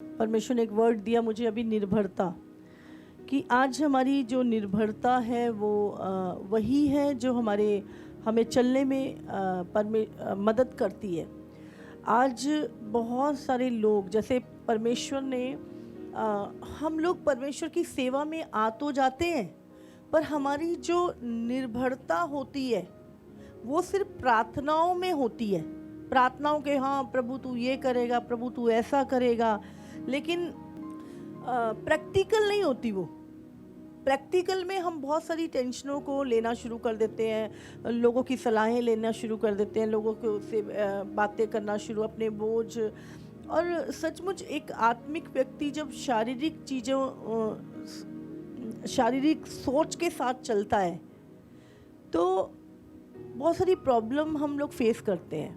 परमेश्वर ने एक वर्ड दिया मुझे अभी, निर्भरता, कि आज हमारी जो निर्भरता है वो वही है जो हमें चलने में मदद करती है। आज बहुत सारे लोग, जैसे परमेश्वर ने हम लोग परमेश्वर की सेवा में आ तो जाते हैं, पर हमारी जो निर्भरता होती है वो सिर्फ प्रार्थनाओं में होती है। प्रार्थनाओं के, हाँ प्रभु तू ये करेगा, प्रभु तू ऐसा करेगा, लेकिन प्रैक्टिकल नहीं होती वो। प्रैक्टिकल में हम बहुत सारी टेंशनों को लेना शुरू कर देते हैं, लोगों की सलाहें लेना शुरू कर देते हैं, लोगों को से बातें करना शुरू, अपने बोझ। और सचमुच एक आत्मिक व्यक्ति जब शारीरिक सोच के साथ चलता है तो बहुत सारी प्रॉब्लम हम लोग फेस करते हैं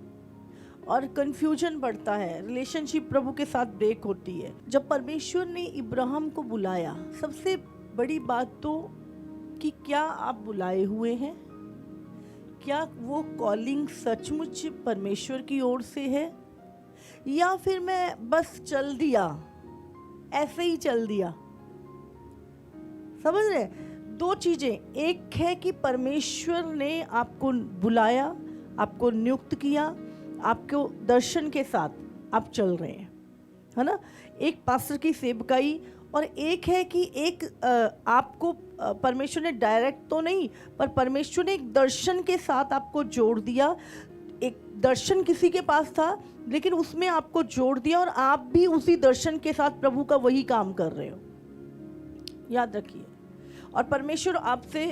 और कन्फ्यूजन बढ़ता है, रिलेशनशिप प्रभु के साथ ब्रेक होती है। जब परमेश्वर ने इब्राहिम को बुलाया, सबसे बड़ी बात तो कि क्या आप बुलाए हुए हैं? क्या वो कॉलिंग सचमुच परमेश्वर की ओर से है, या फिर मैं बस चल दिया, ऐसे ही चल दिया? समझ रहे? दो चीजें, एक है कि परमेश्वर ने आपको बुलाया, आपको नियुक्त किया, आपको दर्शन के साथ आप चल रहे हैं, है ना, एक पास्टर की सेवकाई। और एक है कि आपको परमेश्वर ने डायरेक्ट तो नहीं, पर परमेश्वर ने एक दर्शन के साथ आपको जोड़ दिया। एक दर्शन किसी के पास था, लेकिन उसमें आपको जोड़ दिया और आप भी उसी दर्शन के साथ प्रभु का वही काम कर रहे हो। याद रखिए। और परमेश्वर आपसे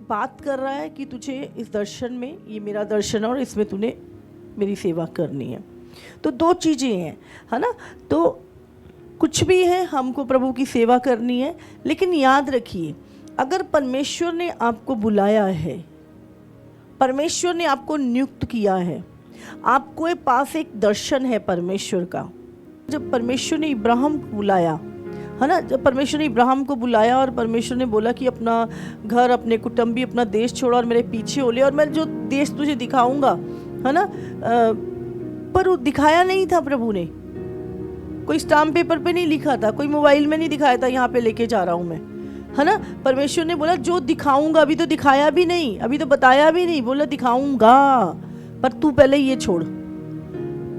बात कर रहा है कि तुझे इस दर्शन में, ये मेरा दर्शन है और इसमें तूने मेरी सेवा करनी है। तो दो चीज़ें हैं, है ना। तो कुछ भी है, हमको प्रभु की सेवा करनी है, लेकिन याद रखिए, अगर परमेश्वर ने आपको बुलाया है, परमेश्वर ने आपको नियुक्त किया है, आपको पास एक दर्शन है परमेश्वर का। जब परमेश्वर ने इब्राहिम को बुलाया, है ना, जब परमेश्वर ने इब्राहिम को बुलाया और परमेश्वर ने बोला कि अपना घर, अपने कुटुंबी, अपना देश छोड़ो और मेरे पीछे हो ले, और मैं जो देश तुझे दिखाऊंगा, है ना, पर वो दिखाया नहीं था प्रभु ने। कोई स्टाम्प पेपर पे नहीं लिखा था, कोई मोबाइल में नहीं दिखाया था यहाँ पे लेके जा रहा हूँ मैं, है ना। परमेश्वर ने बोला जो दिखाऊंगा, अभी तो दिखाया भी नहीं, अभी तो बताया भी नहीं, बोला दिखाऊंगा, पर तू पहले ये छोड़।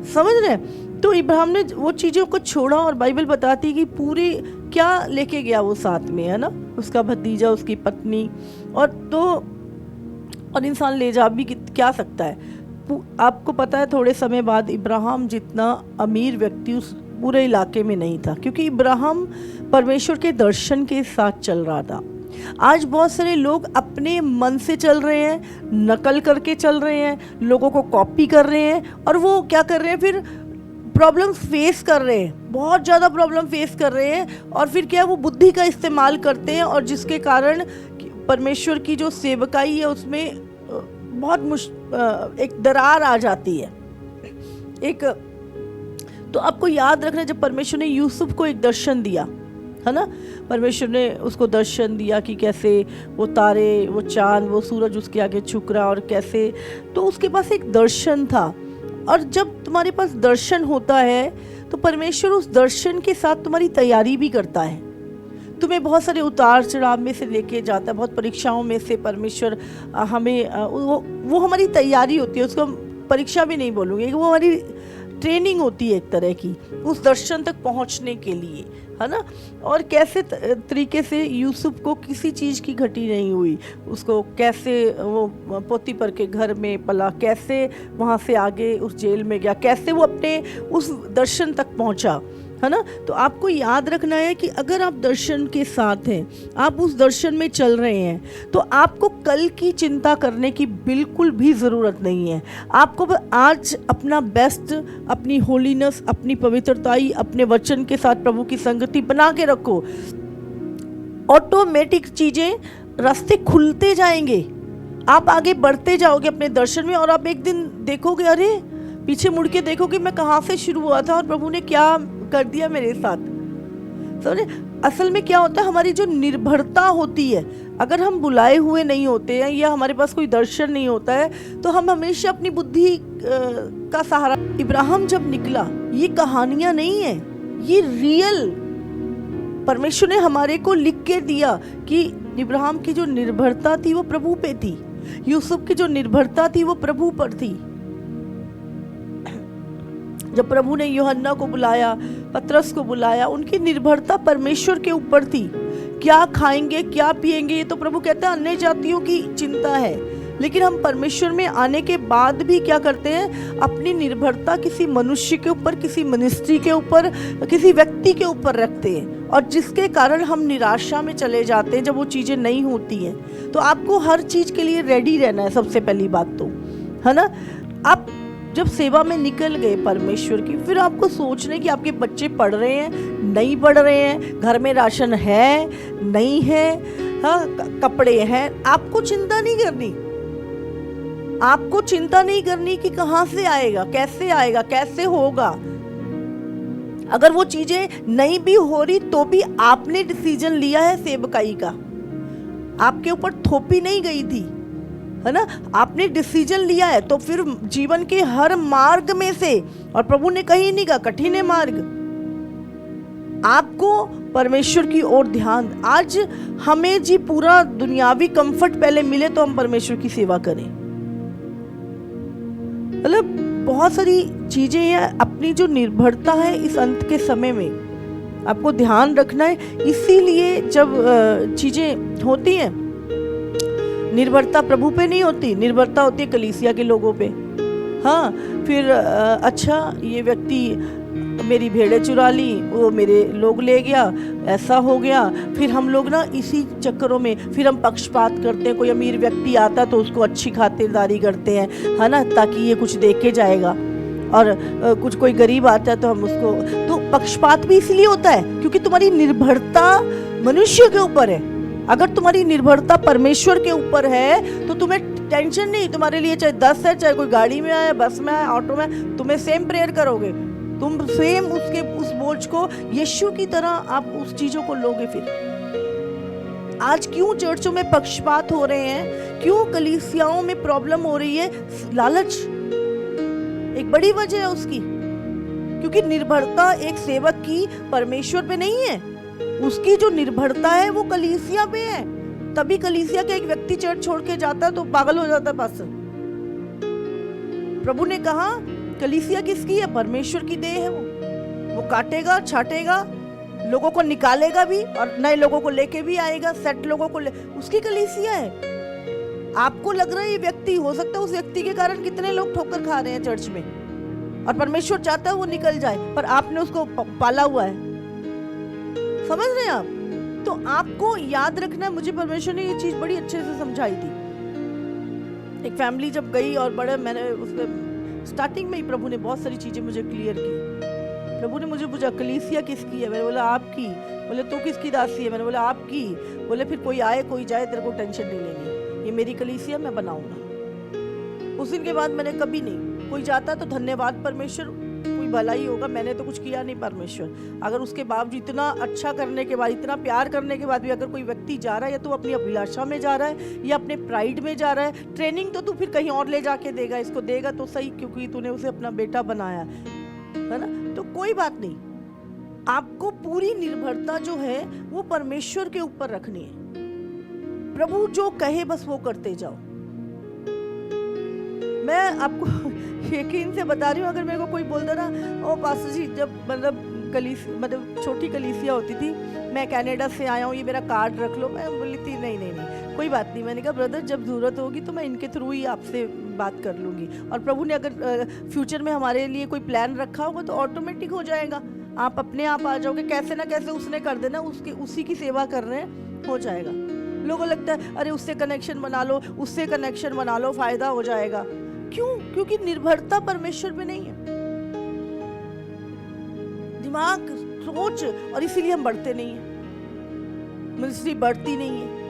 समझ रहे? तो इब्राहिम ने वो चीज़ों को छोड़ा, और बाइबल बताती है कि पूरी क्या लेके गया वो साथ में, है ना, उसका भतीजा, उसकी पत्नी, और इंसान ले जा भी क्या सकता है। आपको पता है थोड़े समय बाद इब्राहिम जितना अमीर व्यक्ति उस पूरे इलाके में नहीं था, क्योंकि इब्राहिम परमेश्वर के दर्शन के साथ चल रहा था। आज बहुत सारे लोग अपने मन से चल रहे हैं, नकल करके चल रहे हैं, लोगों को कॉपी कर रहे हैं, और वो क्या कर रहे हैं, फिर प्रॉब्लम फेस कर रहे हैं, बहुत ज़्यादा प्रॉब्लम फेस कर रहे हैं, और फिर क्या, वो बुद्धि का इस्तेमाल करते हैं, और जिसके कारण परमेश्वर की जो सेवकाई है उसमें बहुत एक दरार आ जाती है। तो आपको याद रखना, जब परमेश्वर ने यूसुफ को एक दर्शन दिया, है ना, परमेश्वर ने उसको दर्शन दिया कि कैसे वो तारे, वो चांद, वो सूरज उसके आगे झुक रहा, और कैसे, तो उसके पास एक दर्शन था। और जब तुम्हारे पास दर्शन होता है तो परमेश्वर उस दर्शन के साथ तुम्हारी तैयारी भी करता है, तुम्हें बहुत सारे उतार चढ़ाव में से लेके जाता है, बहुत परीक्षाओं में से परमेश्वर हमें वो हमारी तैयारी होती है, उसको हम परीक्षा भी नहीं बोलूँगी, वो हमारी ट्रेनिंग होती है एक तरह की, उस दर्शन तक पहुंचने के लिए, है ना। और कैसे तरीके से यूसुफ को किसी चीज़ की घटी नहीं हुई, उसको कैसे वो पोतीपर के घर में पला, कैसे वहाँ से आगे उस जेल में गया, कैसे वो अपने उस दर्शन तक पहुँचा, है ना। तो आपको याद रखना है कि अगर आप दर्शन के साथ हैं, आप उस दर्शन में चल रहे हैं, तो आपको कल की चिंता करने की बिल्कुल भी ज़रूरत नहीं है। आपको आज अपना बेस्ट, अपनी होलीनेस, अपनी पवित्रताई, अपने वचन के साथ प्रभु की संगति बना के रखो। ऑटोमेटिक चीज़ें, रास्ते खुलते जाएंगे, आप आगे बढ़ते जाओगे अपने दर्शन में, और आप एक दिन देखोगे, अरे पीछे मुड़ के देखोगे मैं कहाँ से शुरू हुआ था और प्रभु ने क्या कर दिया मेरे साथ। समझे? असल में क्या होता है, हमारी जो निर्भरता होती है, अगर हम बुलाए हुए नहीं होते हैं या हमारे पास कोई दर्शन नहीं होता है, तो हम हमेशा अपनी बुद्धि का सहारा। इब्राहिम जब निकला, ये कहानियां नहीं है, ये रियल परमेश्वर ने हमारे को लिख के दिया कि इब्राहिम की जो निर्भरता थी वो प्रभु पे थी, यूसुफ की जो निर्भरता थी वो प्रभु पर थी। जब प्रभु ने यूहन्ना को बुलाया, पतरस को बुलाया, उनकी निर्भरता परमेश्वर के ऊपर थी। क्या खाएंगे, क्या पिएंगे, ये तो प्रभु कहते हैं अन्य जातियों की चिंता है। लेकिन हम परमेश्वर में आने के बाद भी क्या करते हैं, अपनी निर्भरता किसी मनुष्य के ऊपर, किसी मिनिस्ट्री के ऊपर, किसी व्यक्ति के ऊपर रखते हैं, और जिसके कारण हम निराशा में चले जाते हैं जब वो चीज़ें नहीं होती हैं। तो आपको हर चीज़ के लिए रेडी रहना है, सबसे पहली बात तो, है ना। आप जब सेवा में निकल गए परमेश्वर की, फिर आपको सोचना है कि आपके बच्चे पढ़ रहे हैं, नहीं पढ़ रहे हैं, घर में राशन है, नहीं है, हाँ, कपड़े हैं, आपको चिंता नहीं करनी। आपको चिंता नहीं करनी कि कहाँ से आएगा, कैसे होगा। अगर वो चीजें नहीं भी हो रही तो भी आपने डिसीजन लिया है सेवकाई का, आपके ऊपर थोपी नहीं गई थी, है ना, आपने डिसीजन लिया है। तो फिर जीवन के हर मार्ग में से, और प्रभु ने कहीं नहीं कहा कठिन है मार्ग, आपको परमेश्वर की ओर ध्यान। आज हमें जी पूरा दुनियावी कंफर्ट पहले मिले तो हम परमेश्वर की सेवा करें, मतलब बहुत सारी चीजें हैं। अपनी जो निर्भरता है इस अंत के समय में आपको ध्यान रखना है। इसीलिए जब चीजें होती हैं, निर्भरता प्रभु पे नहीं होती, निर्भरता होती है कलीसिया के लोगों पे। हाँ, फिर अच्छा ये व्यक्ति मेरी भेड़ें चुरा ली, वो मेरे लोग ले गया, ऐसा हो गया। फिर हम लोग ना इसी चक्करों में फिर हम पक्षपात करते हैं। कोई अमीर व्यक्ति आता तो उसको अच्छी खातिरदारी करते हैं, है ना, ताकि ये कुछ दे के जाएगा, और कुछ कोई गरीब आता है तो हम उसको, तो पक्षपात भी इसलिए होता है क्योंकि तुम्हारी निर्भरता मनुष्य के ऊपर है। अगर तुम्हारी निर्भरता परमेश्वर के ऊपर है तो तुम्हें टेंशन नहीं, तुम्हारे लिए चाहे 10 है, चाहे कोई गाड़ी में आए, बस में आए, ऑटो में, तुम्हें सेम प्रेयर करोगे, तुम सेम उस बोझ को यीशु की तरह आप उस चीजों को लोगे। फिर आज क्यों चर्चों में पक्षपात हो रहे हैं, क्यों कलीसियाओं में प्रॉब्लम हो रही है? लालच एक बड़ी वजह है उसकी, क्योंकि निर्भरता एक सेवक की परमेश्वर पे नहीं है, उसकी जो निर्भरता है वो कलीसिया पे है। तभी कलीसिया का एक व्यक्ति चर्च छोड़ के जाता है तो पागल हो जाता है पास्टर। प्रभु ने कहा कलीसिया किसकी है? परमेश्वर की देह है। वो काटेगा, छाटेगा, लोगों को निकालेगा भी और नए लोगों को लेके भी आएगा, सेट लोगों को उसकी कलीसिया है। आपको लग रहा है ये व्यक्ति, हो सकता है उस व्यक्ति के कारण कितने लोग ठोकर खा रहे हैं चर्च में, और परमेश्वर चाहता है वो निकल जाए, पर आपने उसको पाला हुआ है। समझ रहे हैं आप? तो आपको याद रखना, मुझे परमेश्वर ने ये चीज बड़ी अच्छे से समझाई थी। एक फैमिली जब गई और बड़े, मैंने उसमें स्टार्टिंग में ही प्रभु ने बहुत सारी चीजें मुझे क्लियर की। प्रभु ने मुझे पूछा कलीसिया किसकी है? मैंने बोला आपकी। बोले तू किसकी दासी है? मैंने बोला आपकी। बोले फिर कोई आए कोई जाए तेरे को टेंशन नहीं लेनी, ये मेरी कलीसिया, मैं बनाऊंगा। उस दिन के बाद मैंने कभी नहीं, कोई जाता तो धन्यवाद परमेश्वर, कोई भलाई होगा, मैंने तो कुछ किया नहीं परमेश्वर। अगर उसके बावजूद इतना अच्छा करने के बाद, इतना प्यार करने के बाद भी अगर कोई व्यक्ति जा रहा है, या तो अपनी अभिलाषा में जा रहा है या अपने प्राइड में जा रहा है, ट्रेनिंग तो तू फिर कहीं और ले जाके देगा, इसको देगा तो सही, क्योंकि तूने उसे अपना बेटा बनाया है ना। तो कोई बात नहीं, आपको पूरी निर्भरता जो है वो परमेश्वर के ऊपर रखनी है। प्रभु जो कहे बस वो करते जाओ। मैं आपको यकीन से बता रही हूँ, अगर मेरे को कोई बोलता ना, ओ पास्टर जी, जब मतलब छोटी कलीसिया होती थी, मैं कनाडा से आया हूँ, ये मेरा कार्ड रख लो, मैं बोली थी नहीं कोई बात नहीं। मैंने कहा ब्रदर जब ज़रूरत होगी तो मैं इनके थ्रू ही आपसे बात कर लूँगी, और प्रभु ने अगर फ्यूचर में हमारे लिए कोई प्लान रखा होगा तो ऑटोमेटिक हो जाएगा, आप अपने आप आ जाओगे, कैसे ना कैसे उसने कर देना, उसी की सेवा कर रहे हैं, हो जाएगा। लोगों लगता है अरे उससे कनेक्शन बना लो, उससे कनेक्शन बना लो, फायदा हो जाएगा। क्यों? क्योंकि निर्भरता परमेश्वर पे नहीं है, दिमाग, सोच, और इसीलिए हम बढ़ते नहीं है, मिनिस्ट्री बढ़ती नहीं है।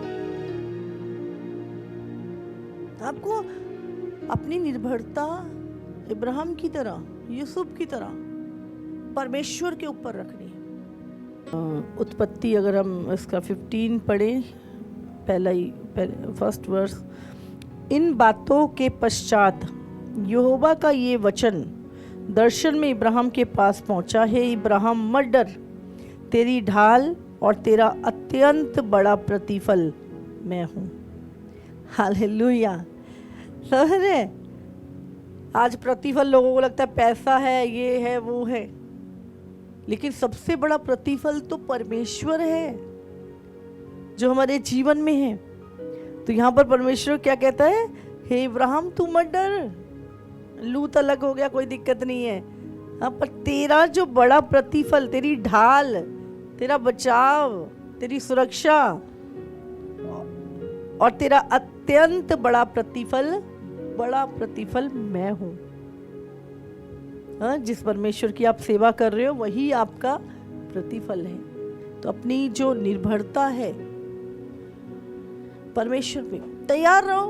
आपको अपनी निर्भरता इब्राहिम की तरह, यूसुफ की तरह परमेश्वर के ऊपर रखनी है। उत्पत्ति अगर हम इसका 15 पढ़ें, फर्स्ट वर्स, इन बातों के पश्चात यहोवा का ये वचन दर्शन में इब्राहिम के पास पहुंचा, हे इब्राहिम मत डर, तेरी ढाल और तेरा अत्यंत बड़ा प्रतिफल मैं हूँ। हालेलुया। समझ रहे? आज प्रतिफल लोगों को लगता है पैसा है, ये है, वो है, लेकिन सबसे बड़ा प्रतिफल तो परमेश्वर है जो हमारे जीवन में है। तो यहाँ पर परमेश्वर क्या कहता है, हे इब्राहिम तू मत डर, लूत अलग हो गया, कोई दिक्कत नहीं है, हाँ, पर तेरा जो बड़ा प्रतिफल, तेरी ढाल, तेरा बचाव, तेरी सुरक्षा और तेरा अत्यंत बड़ा प्रतिफल मैं हूं। हाँ, जिस परमेश्वर की आप सेवा कर रहे हो वही आपका प्रतिफल है। तो अपनी जो निर्भरता है परमेश्वर पे, तैयार रहो।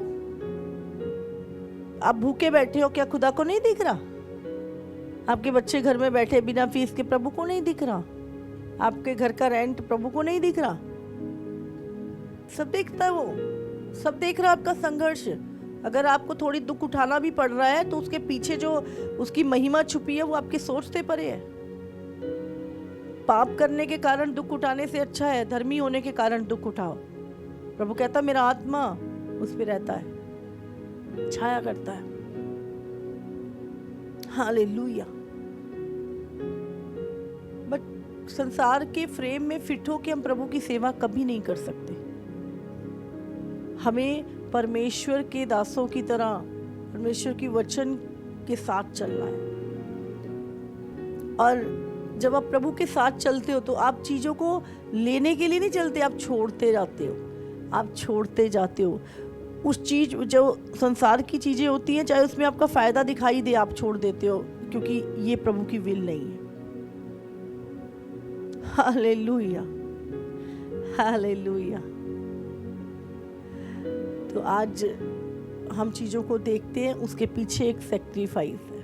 आप भूखे बैठे हो, क्या खुदा को नहीं दिख रहा? आपके बच्चे घर में बैठे बिना फीस के, प्रभु को नहीं दिख रहा? आपके घर का रेंट प्रभु को नहीं दिख रहा? सब देखता है, वो सब देख रहा है आपका संघर्ष। अगर आपको थोड़ी दुख उठाना भी पड़ रहा है तो उसके पीछे जो उसकी महिमा छुपी है वो आपके सोच से परे है। पाप करने के कारण दुख उठाने से अच्छा है धर्मी होने के कारण दुख उठाओ। प्रभु कहता मेरा आत्मा उस पे रहता है, छाया करता है। हालेलुया। बट संसार के फ्रेम में फिट होके हम प्रभु की सेवा कभी नहीं कर सकते। हमें परमेश्वर के दासों की तरह परमेश्वर की वचन के साथ चलना है। और जब आप प्रभु के साथ चलते हो तो आप चीज़ों को लेने के लिए नहीं चलते, आप छोड़ते जाते हो, आप छोड़ते जाते हो। उस चीज़ जो संसार की चीज़ें होती हैं, चाहे उसमें आपका फ़ायदा दिखाई दे, आप छोड़ देते हो, क्योंकि ये प्रभु की विल नहीं है। Hallelujah, hallelujah. तो आज हम चीज़ों को देखते हैं, उसके पीछे एक सेक्रीफाइस है।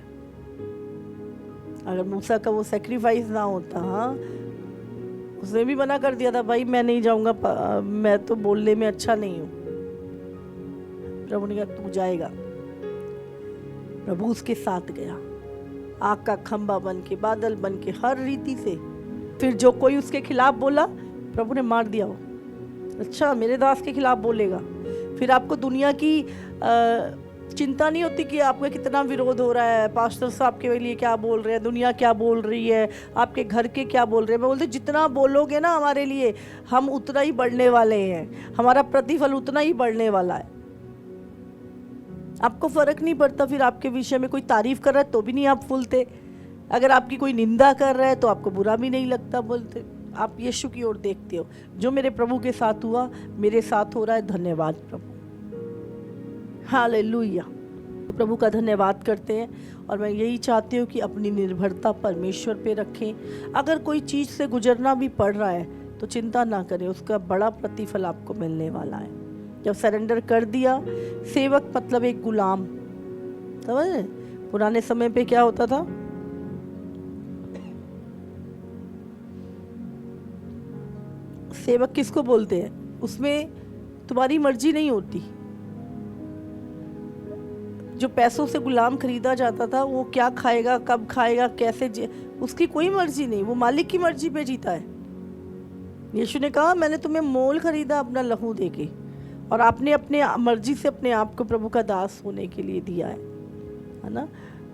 अगर मूसा का वो सेक्रीफाइस ना होता, हाँ, उसने भी मना कर दिया था, भाई मैं नहीं जाऊंगा, मैं तो बोलने में अच्छा नहीं हूँ। प्रभु ने कहा तू जाएगा। प्रभु उसके साथ गया, आग का खंबा बन के, बादल बन के, हर रीति से। फिर जो कोई उसके खिलाफ बोला प्रभु ने मार दिया। वो अच्छा मेरे दास के खिलाफ बोलेगा। फिर आपको दुनिया की चिंता नहीं होती कि आपका कितना विरोध हो रहा है, पास्टर साहब के लिए क्या बोल रहे हैं, दुनिया क्या बोल रही है, आपके घर के क्या बोल रहे हैं। मैं बोलती जितना बोलोगे ना हमारे लिए, हम उतना ही बढ़ने वाले हैं, हमारा प्रतिफल उतना ही बढ़ने वाला है। आपको फर्क नहीं पड़ता फिर आपके विषय में कोई तारीफ कर रहा है तो भी नहीं आप फूलते, अगर आपकी कोई निंदा कर रहा है तो आपको बुरा भी नहीं लगता, बोलते आप यीशु की ओर देखते हो। जो मेरे प्रभु के साथ हुआ मेरे साथ हो रहा है, धन्यवाद प्रभु। हालेलुया। प्रभु का धन्यवाद करते हैं। और मैं यही चाहती हूँ कि अपनी निर्भरता परमेश्वर पे रखें। अगर कोई चीज़ से गुजरना भी पड़ रहा है तो चिंता ना करें, उसका बड़ा प्रतिफल आपको मिलने वाला है। जब सरेंडर कर दिया, सेवक मतलब एक गुलाम, समझ रहे? पुराने समय पे क्या होता था, सेवक किसको बोलते हैं, उसमें तुम्हारी मर्जी नहीं होती। जो पैसों से गुलाम खरीदा जाता था, वो क्या खाएगा, कब खाएगा, कैसे, उसकी कोई मर्जी नहीं, वो मालिक की मर्जी पे जीता है। यीशु ने कहा मैंने तुम्हें मोल खरीदा अपना लहू देके, और आपने अपने मर्जी से अपने आप को प्रभु का दास होने के लिए दिया है ना।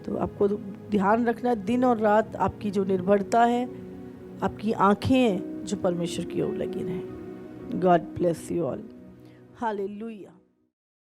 तो आपको ध्यान रखना, दिन और रात आपकी जो निर्भरता है, आपकी आंखें हैं जो परमेश्वर की ओर लगी रहें। God bless you all. Hallelujah.